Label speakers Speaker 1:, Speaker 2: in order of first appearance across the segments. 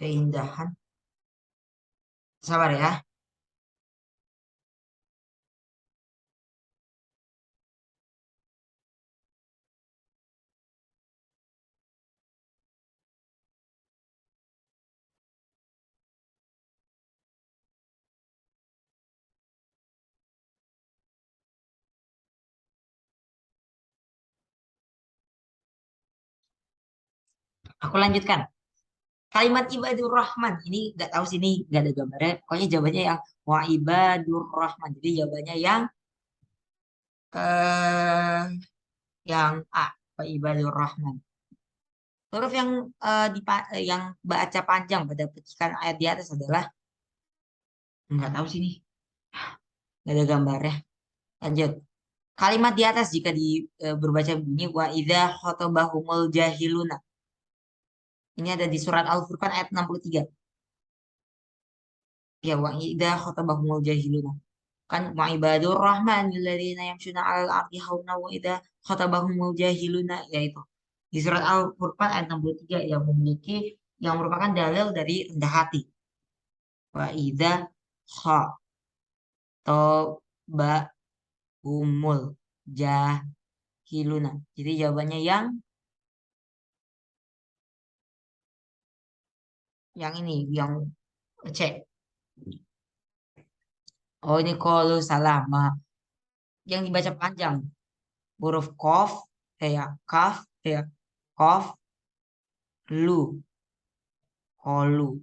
Speaker 1: Keindahan. Sabar ya. Aku lanjutkan. Kalimat ibadur rahman. Ini nggak tahu sini nggak ada gambarnya. Pokoknya jawabannya yang wa ibadur rahman. Jadi jawabannya eh yang A. Wa ibadur rahman. Huruf yang baca panjang pada petikan ayat di atas adalah nggak tahu sini. Nggak ada gambarnya. Lanjut. Kalimat di atas jika berbaca bunyi wa idza khotabahumul jahiluna. Ini ada di surat Al-Furqan ayat 63. Ya wa idza khotabahumul jahiluna. Kan wa ibadur rahman alladzina yamshuna 'alal ardi hauna wa idza khotabahumul jahiluna yaitu di surat Al-Furqan ayat 63 yang merupakan dalil dari rendah hati. Wa idza khotabahumul jahiluna. Jadi jawabannya yang ini, yang C. Oh ini kalau salah. Yang dibaca panjang. Huruf kof, kayak kaf, kayak kof, lu, kolu,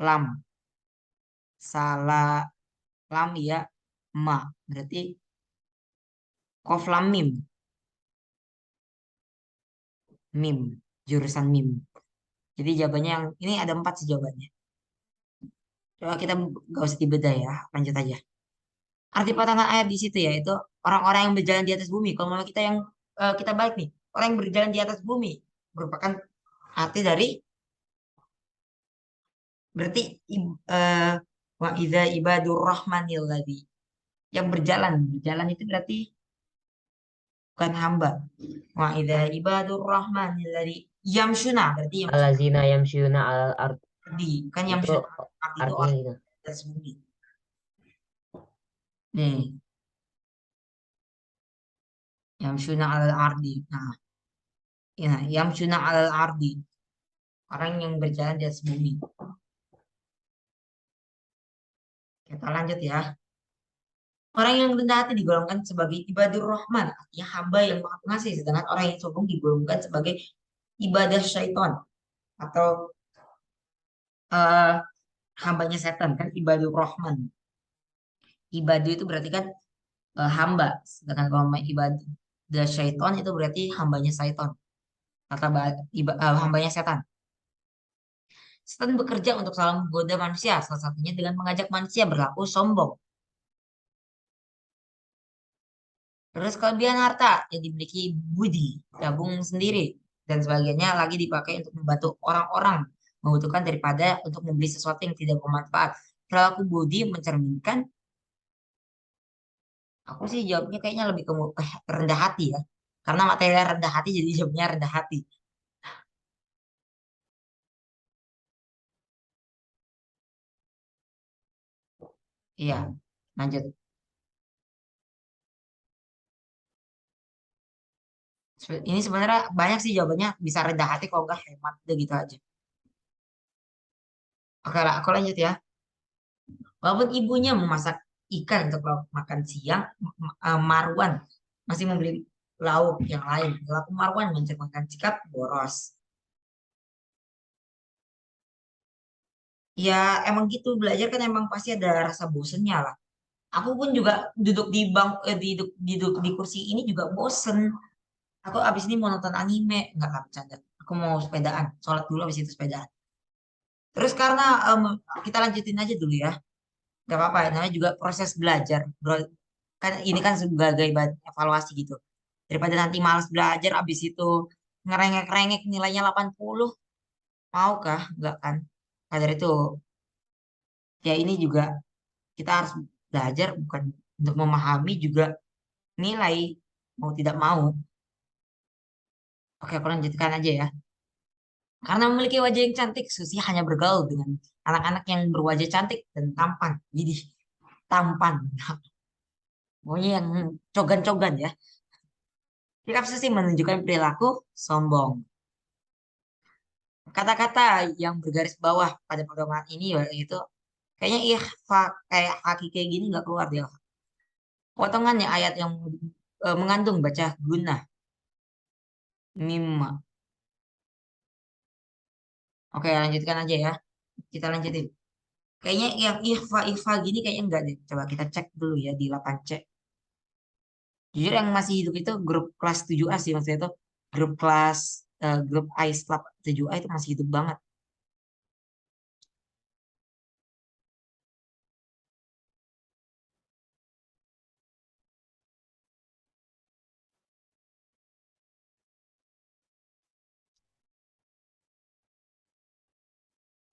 Speaker 1: lam, salah, lam ya, ma. Berarti kof lam mim, mim, jurusan mim. Jadi jawabannya yang ini ada 4 sih jawabannya. Coba kita gak usah dibedah ya, lanjut aja. Arti potongan ayat di situ ya itu orang-orang yang berjalan di atas bumi. Kalau mau kita balik nih, orang yang berjalan di atas bumi merupakan arti dari berarti eh, wa idza ibadur rahmanil ladzi yang berjalan itu berarti bukan hamba. Wa idza ibadur rahmanil ladzi yamshuna berarti yamshuna
Speaker 2: Allazina yamshuna alal ard
Speaker 1: di kan
Speaker 2: itu
Speaker 1: yamshuna arti itu
Speaker 2: artinya
Speaker 1: orang
Speaker 2: gitu.
Speaker 1: di atas bumi. Nih, yamshuna alal ardi. Nah, ya yamshuna alal ardi orang yang berjalan di atas bumi. Kita lanjut ya. Orang yang rendah hati digolongkan sebagai ibadur rahman, artinya hamba yang maha pengasih. Sedangkan orang yang sombong digolongkan sebagai ibadah syaitan atau eh, hambanya setan kan ibadur rahman. Ibadah itu berarti kan hamba. Sedangkan kalau ibadah syaitan itu berarti hambanya syaitan atau hambanya setan. Setan bekerja untuk selalu menggoda manusia, salah satunya dengan mengajak manusia berlaku sombong. Terus kelebihan harta yang dimiliki budi, tabung sendiri, dan sebagainya lagi dipakai untuk membantu orang-orang membutuhkan daripada untuk membeli sesuatu yang tidak bermanfaat. Perilaku budi mencerminkan, aku sih jawabnya kayaknya lebih ke rendah hati ya. Karena materi rendah hati jadi jawabnya rendah hati. Iya, lanjut. Ini sebenarnya banyak sih jawabannya bisa rendah hati kalau nggak hemat, udah gitu aja. Oke lah, aku lanjut ya. Walaupun ibunya memasak ikan untuk lauk makan siang, Marwan masih membeli lauk yang lain. Lauk Marwan mencerminkan sikap boros. Ya emang gitu belajar kan emang pasti ada rasa bosennya lah. Aku pun juga duduk di bang duduk di kursi ini juga bosen. Aku abis ini mau nonton anime, nggak lah bercanda. Aku mau sepedaan, sholat dulu abis itu sepedaan. Terus karena kita lanjutin aja dulu ya, nggak apa-apa. Namanya juga proses belajar, bro. Kan ini kan sebagai evaluasi gitu. Daripada nanti malas belajar abis itu ngerengek-rengek nilainya 80, maukah? Enggak kan? Maka dari itu, ya ini juga kita harus belajar bukan untuk memahami juga nilai mau tidak mau. Oke, aku lanjutkan aja ya. Karena memiliki wajah yang cantik, Susi hanya bergaul dengan anak-anak yang berwajah cantik dan tampan. Jadi tampan. Pokoknya yang cogan-cogan ya. Sikap Susi menunjukkan perilaku sombong. Kata-kata yang bergaris bawah pada pedoman ini yaitu kayaknya ikhfa kayak kaki kayak gini nggak keluar dia. Potongannya ayat yang mengandung baca guna mimma. Oke, lanjutkan aja ya. Kita lanjutin. Kayaknya yang ikhfa gini kayaknya enggak deh. Coba kita cek dulu ya di 8C. Jujur yang masih hidup itu grup kelas 7A sih maksudnya itu grup kelas grup ICE Club 7A itu masih hidup banget.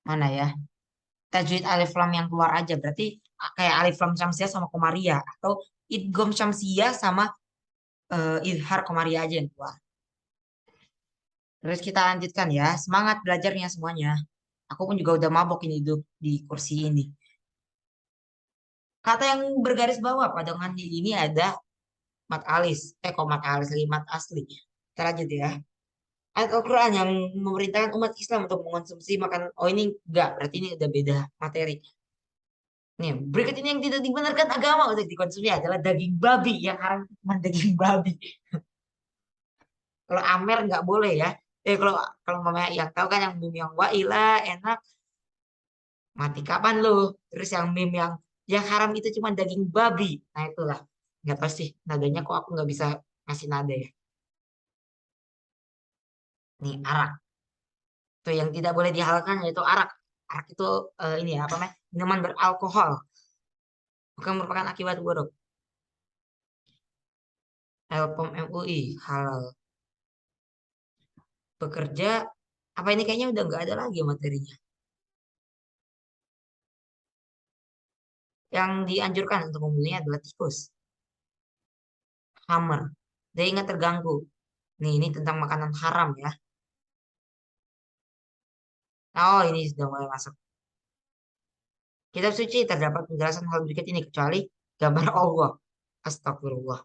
Speaker 1: Mana ya? Tajwid alif lam yang keluar aja berarti kayak alif lam syamsiah sama komaria atau idgham syamsiah sama idhar komaria aja yang keluar. Terus kita lanjutkan ya. Semangat belajarnya semuanya. Aku pun juga udah mabok ini hidup di kursi ini. Kata yang bergaris bawah padangan ini ada mat alis. Kok mat alis lagi mat asli. Kita lanjut ya. Ayat Al-Quran yang memerintahkan umat Islam untuk mengonsumsi makanan. Oh ini enggak, berarti ini udah beda materi. Nih, berikut ini yang tidak dibenarkan agama untuk dikonsumsi adalah daging babi. Yang haram itu cuma daging babi. Kalau Amer nggak boleh ya. Kalau kalau mama yang tahu kan yang meme yang wailah enak mati kapan lu. Terus yang meme yang haram itu cuma daging babi. Nah itulah. Nggak tahu sih nadanya kok aku nggak bisa ngasih nada ya. Nih arak. Tuh yang tidak boleh dihalalkan yaitu arak. Arak itu ini ya apa namanya? Minuman beralkohol. Bukan merupakan akibat buruk. Elpom MUI halal. Bekerja apa ini kayaknya udah nggak ada lagi materinya. Yang dianjurkan untuk membunuhnya adalah tikus, hammer. Dia ingat terganggu. Nih ini tentang makanan haram ya. Oh ini sudah mulai masuk. Kitab suci terdapat penjelasan hal berikut ini kecuali gambar Allah. Astagfirullah.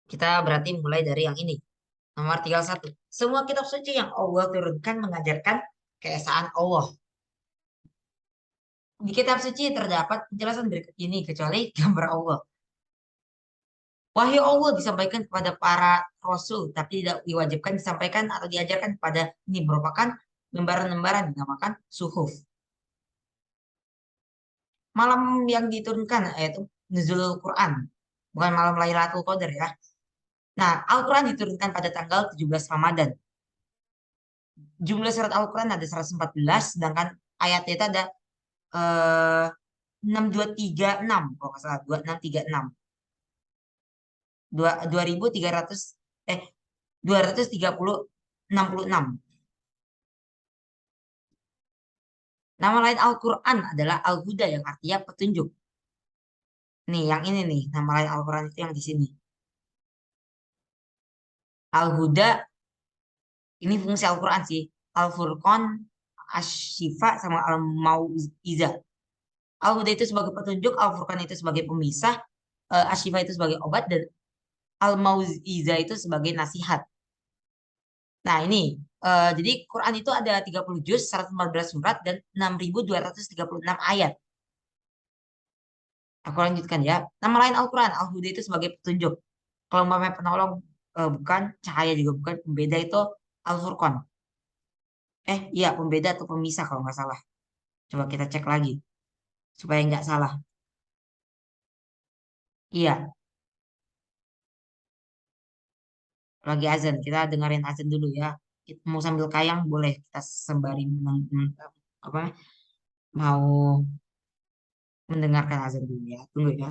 Speaker 1: Kita berarti mulai dari yang ini. Nomor 31. Semua kitab suci yang Allah turunkan mengajarkan keesaan Allah. Di kitab suci terdapat penjelasan berikut ini kecuali gambar Allah. Wahyu Allah disampaikan kepada para rasul, tapi tidak diwajibkan disampaikan atau diajarkan kepada ini merupakan lembaran-lembaran dinamakan suhuf. Malam yang diturunkan yaitu Nuzulul Quran, bukan malam Lailatul Qadar ya. Nah, Al-Quran diturunkan pada tanggal 17 Ramadan. Jumlah surat Al-Quran ada 114, sedangkan ayatnya itu ada eh, 6236, kalau nggak salah, 2636. 2300 eh 236. Nama lain Al-Quran adalah Al-Huda yang artinya petunjuk. Nih, yang ini nih, nama lain Al-Quran itu yang di sini. Al-Huda, ini fungsi Al-Quran sih. Al-Furqan, Asy-Syifa, sama Al-Mau'izah. Al-Huda itu sebagai petunjuk, Al-Furqan itu sebagai pemisah, Asy-Syifa itu sebagai obat, dan Al-Mau'izah itu sebagai nasihat. Nah, ini. Jadi Quran itu ada 30 juz, 114 surat, dan 6.236 ayat. Aku lanjutkan ya. Nama lain Al-Quran, Al-Huda itu sebagai petunjuk. Kalau umpamanya penolong bukan, cahaya juga bukan, pembeda itu Al-Furqan. Iya, pembeda atau pemisah kalau nggak salah. Coba kita cek lagi supaya nggak salah. Iya, lagi azan. Kita dengerin azan dulu ya. Mau sambil kayang boleh kita sembari apa mau mendengarkan azan dulu ya. Tunggu ya.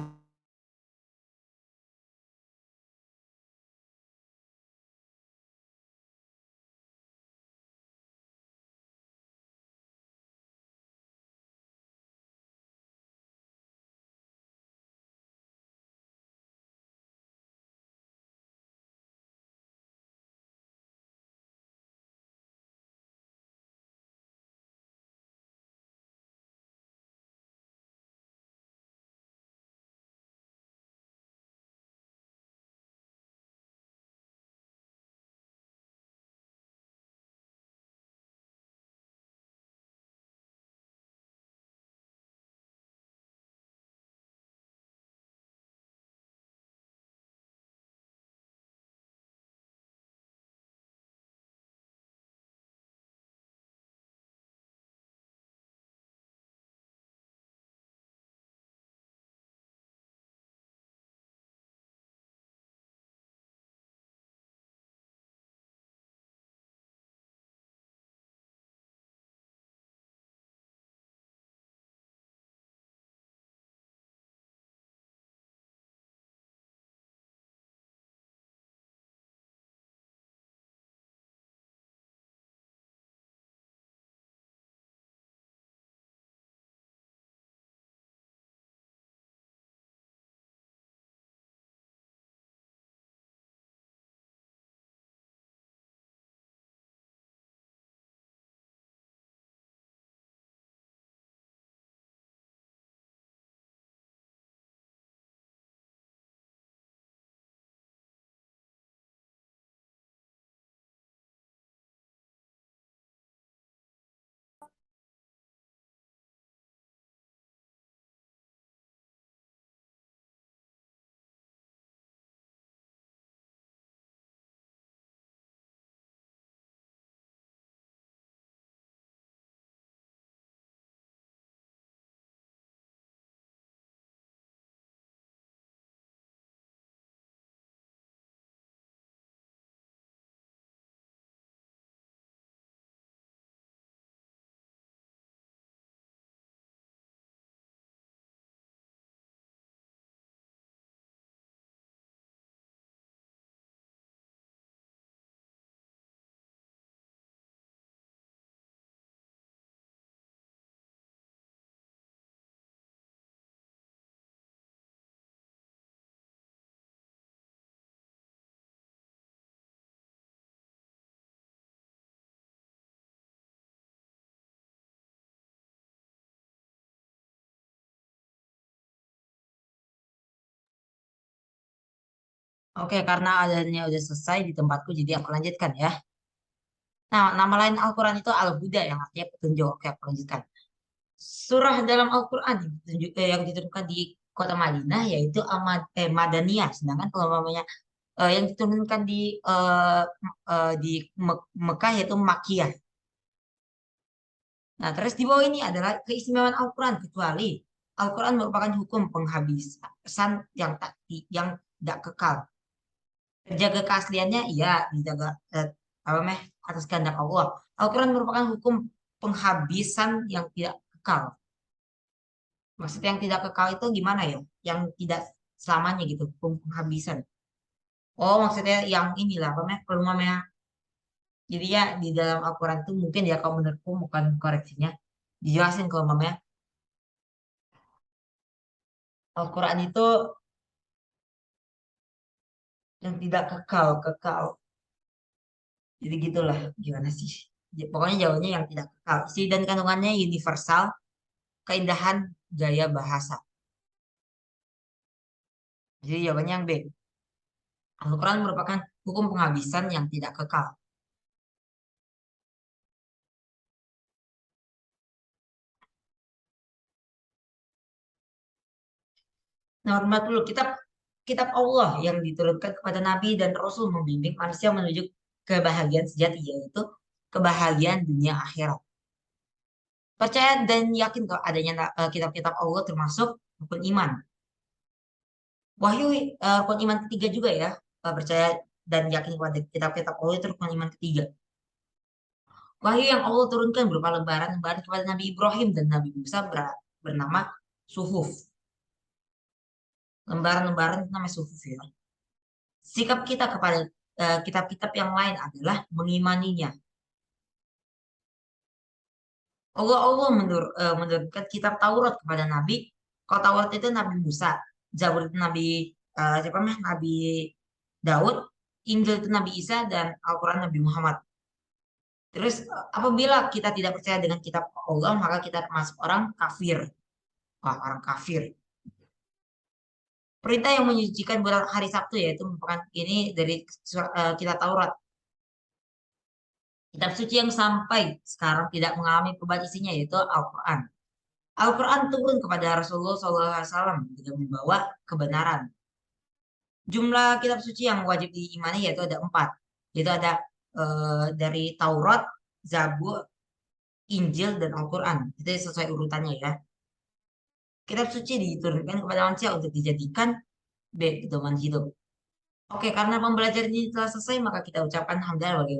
Speaker 1: Oke, karena adanya udah selesai di tempatku, jadi aku lanjutkan ya. Nah, nama lain Al-Quran itu Al-Huda yang artinya petunjuk. Oke, aku lanjutkan. Surah dalam Al-Quran yang diturunkan di kota Madinah yaitu Madaniyah. Sedangkan kalau namanya yang diturunkan di Mekah yaitu Makkiyah. Nah, terus di bawah ini adalah keistimewaan Al-Quran kecuali Al-Quran merupakan hukum penghabisan yang tidak kekal. Terjaga keasliannya, iya, dijaga apa meh atas kehendak Allah. Al-Quran merupakan hukum penghabisan yang tidak kekal. Maksudnya yang tidak kekal itu gimana ya? Yang tidak selamanya gitu, hukum penghabisan. Oh, maksudnya yang inilah apa meh kalau namanya. Jadi ya di dalam Al-Quran itu mungkin ya kalau menurutku bukan koreksinya. Dijelasin kalau mamanya Al-Quran itu yang tidak kekal, kekal. Jadi gitulah, gimana sih? Pokoknya jawabannya yang tidak kekal. Isi dan kandungannya universal, keindahan gaya bahasa. Jadi jawabannya yang B. Al-Quran merupakan hukum penghabisan yang tidak kekal. Nomor 40, kitab kitab Allah yang diturunkan kepada Nabi dan Rasul membimbing manusia menuju kebahagiaan sejati, yaitu kebahagiaan dunia akhirat. Percaya dan yakin kalau adanya kitab-kitab Allah termasuk rukun iman. Wahyu rukun iman ketiga juga ya. Percaya dan yakin kepada kitab-kitab Allah itu rukun iman ketiga. Wahyu yang Allah turunkan berupa lembaran-lembaran kepada Nabi Ibrahim dan Nabi Musa bernama suhuf. Lembaran-lembaran itu namanya suhuf ya. Sikap kita kepada kitab-kitab yang lain adalah mengimaninya. Allah menurunkan kitab Taurat kepada Nabi. Kalau Taurat itu Nabi Musa, Zabur itu Nabi Daud, Injil itu Nabi Isa, dan Al-Quran Nabi Muhammad. Terus apabila kita tidak percaya dengan kitab Allah, maka kita termasuk orang kafir. Wah, orang kafir. Perintah yang menyucikan bulan hari Sabtu yaitu merupakan ini dari kitab Taurat. Kitab suci yang sampai sekarang tidak mengalami perubahan isinya yaitu Al-Quran. Al-Quran turun kepada Rasulullah SAW dengan membawa kebenaran. Jumlah kitab suci yang wajib diimani yaitu ada 4. Yaitu ada dari Taurat, Zabur, Injil, dan Al-Quran. Itu sesuai urutannya ya. Kitab suci diturunkan kepada manusia untuk dijadikan pedoman hidup. Oke, karena pembelajaran ini telah selesai, maka kita ucapkan hamdalah bagi